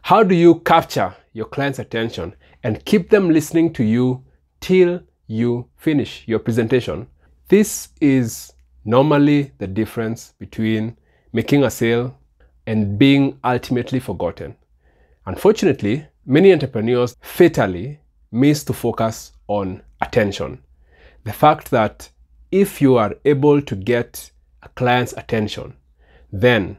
How do you capture your client's attention and keep them listening to you till you finish your presentation? This is normally the difference between making a sale and being ultimately forgotten. Unfortunately, many entrepreneurs fatally miss to focus on attention. The fact that if you are able to get a client's attention, then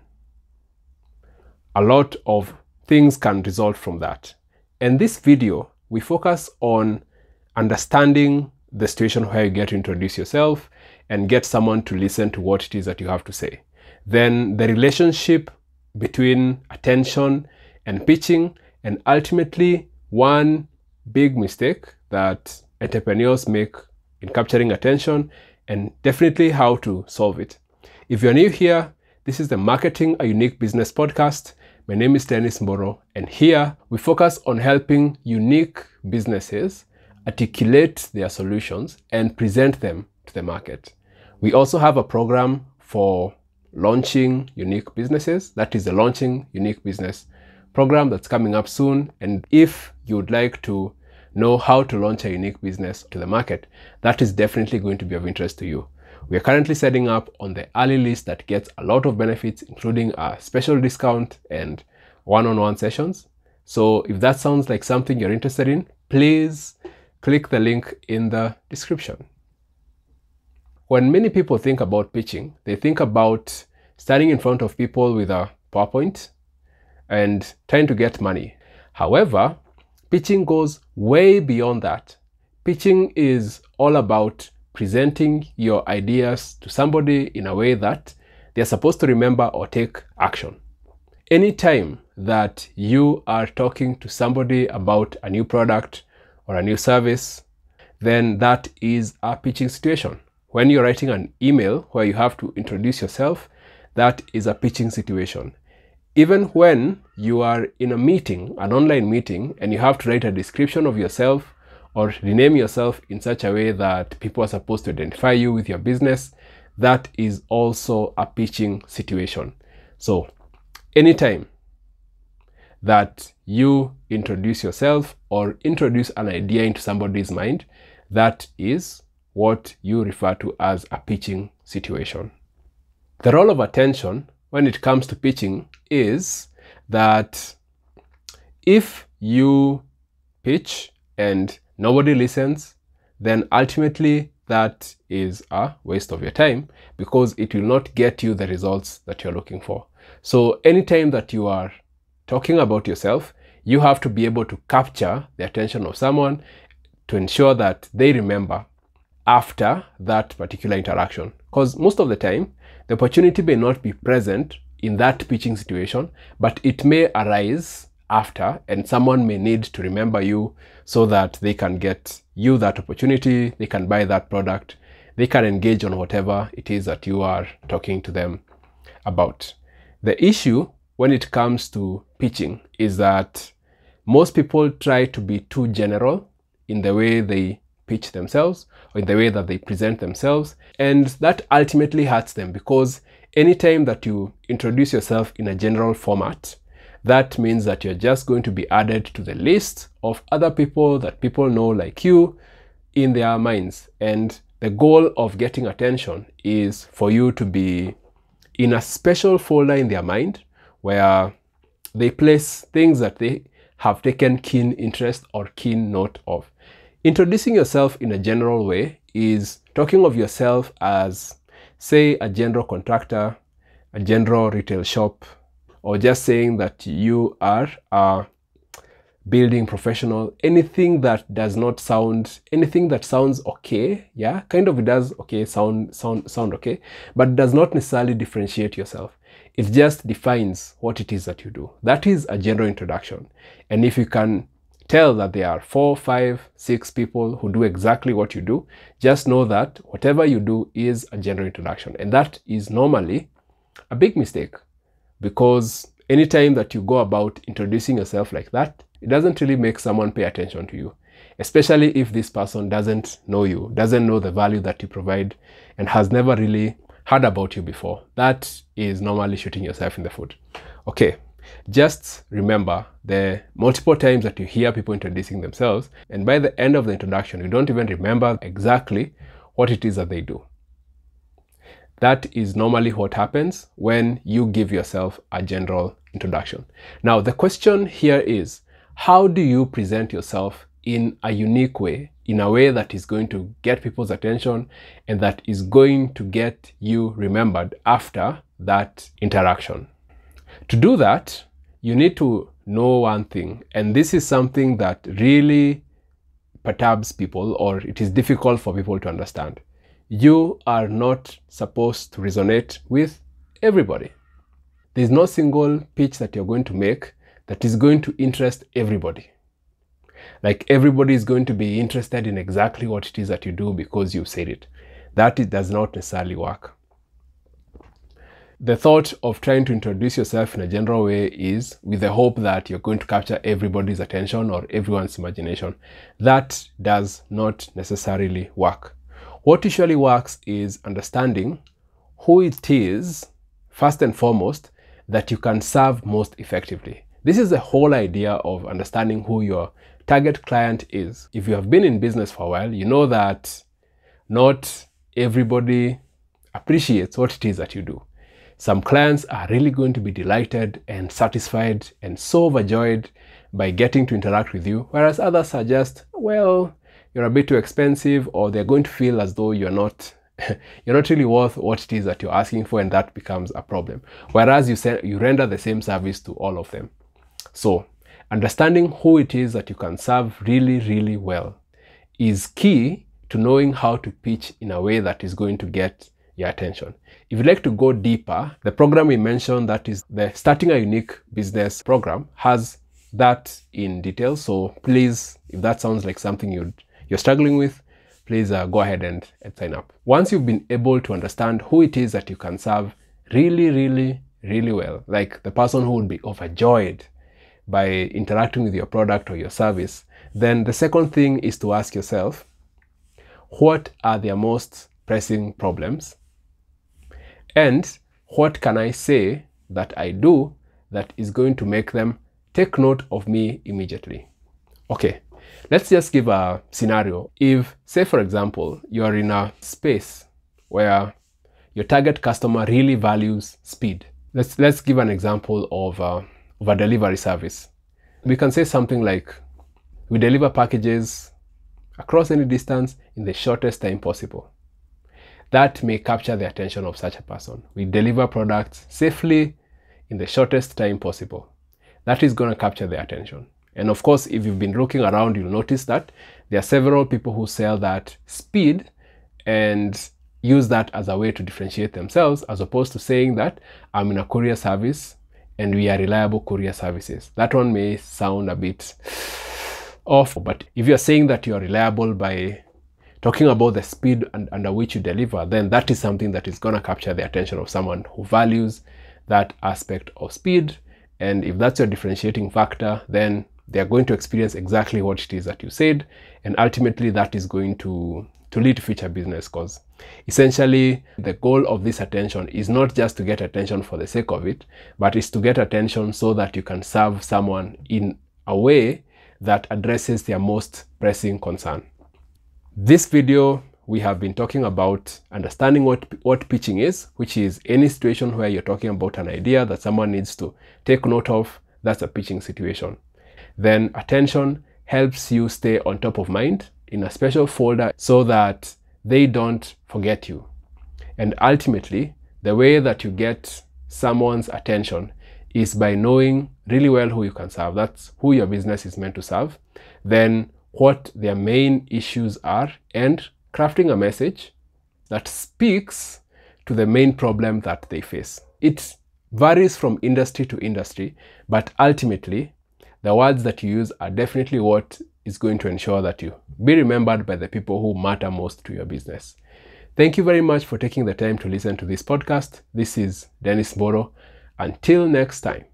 a lot of things can result from that. In this video, we focus on understanding the situation where you get to introduce yourself and get someone to listen to what it is that you have to say. Then the relationship between attention and pitching, and ultimately one big mistake that entrepreneurs make in capturing attention, and definitely how to solve it. If you're new here, this is the Marketing a Unique Business podcast. My name is Dennis Mboro, and here we focus on helping unique businesses articulate their solutions and present them to the market. We also have a program for launching unique businesses. That is the Launching Unique Business program that's coming up soon. And if you would like to know how to launch a unique business to the market, that is definitely going to be of interest to you. We are currently setting up on the early list that gets a lot of benefits, including a special discount and one-on-one sessions. So if that sounds like something you're interested in, please click the link in the description. When many people think about pitching, they think about standing in front of people with a PowerPoint and trying to get money. However, pitching goes way beyond that. Pitching is all about presenting your ideas to somebody in a way that they're supposed to remember or take action. Anytime that you are talking to somebody about a new product or a new service, then that is a pitching situation. When you're writing an email where you have to introduce yourself, that is a pitching situation. Even when you are in a meeting, an online meeting, and you have to write a description of yourself or rename yourself in such a way that people are supposed to identify you with your business, that is also a pitching situation. So anytime that you introduce yourself or introduce an idea into somebody's mind, that is what you refer to as a pitching situation. The role of attention when it comes to pitching is that if you pitch and nobody listens, then ultimately that is a waste of your time, because it will not get you the results that you're looking for. So anytime that you are talking about yourself, you have to be able to capture the attention of someone to ensure that they remember after that particular interaction. Because most of the time, the opportunity may not be present in that pitching situation, but it may arise after, and someone may need to remember you so that they can get you that opportunity, they can buy that product, they can engage on whatever it is that you are talking to them about. The issue when it comes to pitching is that most people try to be too general in the way they pitch themselves or in the way that they present themselves, and that ultimately hurts them, because anytime that you introduce yourself in a general format, that means that you're just going to be added to the list of other people that people know like you in their minds. And the goal of getting attention is for you to be in a special folder in their mind where they place things that they have taken keen interest or keen note of. Introducing yourself in a general way is talking of yourself as, say, a general contractor, a general retail shop, or just saying that you are a building professional. Anything that does not sound, anything that sounds okay, yeah, kind of does okay, sound okay, but does not necessarily differentiate yourself. It just defines what it is that you do. That is a general introduction. And if you can tell that there are 4, 5, 6 people who do exactly what you do, just know that whatever you do is a general introduction. And that is normally a big mistake, because anytime that you go about introducing yourself like that, it doesn't really make someone pay attention to you, especially if this person doesn't know you, doesn't know the value that you provide, and has never really heard about you before. That is normally shooting yourself in the foot. Okay, Just remember the multiple times that you hear people introducing themselves, and by the end of the introduction, you don't even remember exactly what it is that they do. That is normally what happens when you give yourself a general introduction. Now, the question here is, how do you present yourself in a unique way, in a way that is going to get people's attention and that is going to get you remembered after that interaction? To do that, you need to know one thing, and this is something that really perturbs people, or it is difficult for people to understand. You are not supposed to resonate with everybody. There's no single pitch that you're going to make that is going to interest everybody. Like everybody is going to be interested in exactly what it is that you do because you said it. That it does not necessarily work. The thought of trying to introduce yourself in a general way is with the hope that you're going to capture everybody's attention or everyone's imagination. That does not necessarily work. What usually works is understanding who it is, first and foremost, that you can serve most effectively. This is the whole idea of understanding who your target client is. If you have been in business for a while, you know that not everybody appreciates what it is that you do. Some clients are really going to be delighted and satisfied and so overjoyed by getting to interact with you, whereas others are just, well, you're a bit too expensive, or they're going to feel as though you're not really worth what it is that you're asking for, and that becomes a problem. Whereas you render the same service to all of them. So understanding who it is that you can serve really, really well is key to knowing how to pitch in a way that is going to get your attention. If you'd like to go deeper, the program we mentioned, that is the Starting a Unique Business program, has that in detail. So please, if that sounds like something you're struggling with, please go ahead and sign up. Once you've been able to understand who it is that you can serve really, really, really well, like the person who would be overjoyed by interacting with your product or your service, then the second thing is to ask yourself, what are their most pressing problems? And what can I say that I do that is going to make them take note of me immediately? Okay, let's just give a scenario. If, say for example, you are in a space where your target customer really values speed. Let's give an example of a delivery service. We can say something like, we deliver packages across any distance in the shortest time possible. That may capture the attention of such a person. We deliver products safely in the shortest time possible. That is going to capture their attention. And of course, if you've been looking around, you'll notice that there are several people who sell that speed and use that as a way to differentiate themselves, as opposed to saying that I'm in a courier service and we are reliable courier services. That one may sound a bit off, but if you're saying that you're reliable by talking about the speed under which you deliver, then that is something that is going to capture the attention of someone who values that aspect of speed. And if that's your differentiating factor, then they're going to experience exactly what it is that you said. And ultimately that is going to lead to future business, because essentially the goal of this attention is not just to get attention for the sake of it, but is to get attention so that you can serve someone in a way that addresses their most pressing concern. This video, we have been talking about understanding what pitching is, which is any situation where you're talking about an idea that someone needs to take note of. That's a pitching situation. Then attention helps you stay on top of mind in a special folder so that they don't forget you. And ultimately, the way that you get someone's attention is by knowing really well who you can serve. That's who your business is meant to serve. Then what their main issues are, and crafting a message that speaks to the main problem that they face. It varies from industry to industry, but ultimately the words that you use are definitely what is going to ensure that you be remembered by the people who matter most to your business. Thank you very much for taking the time to listen to this podcast. This is Dennis Mboro. Until next time.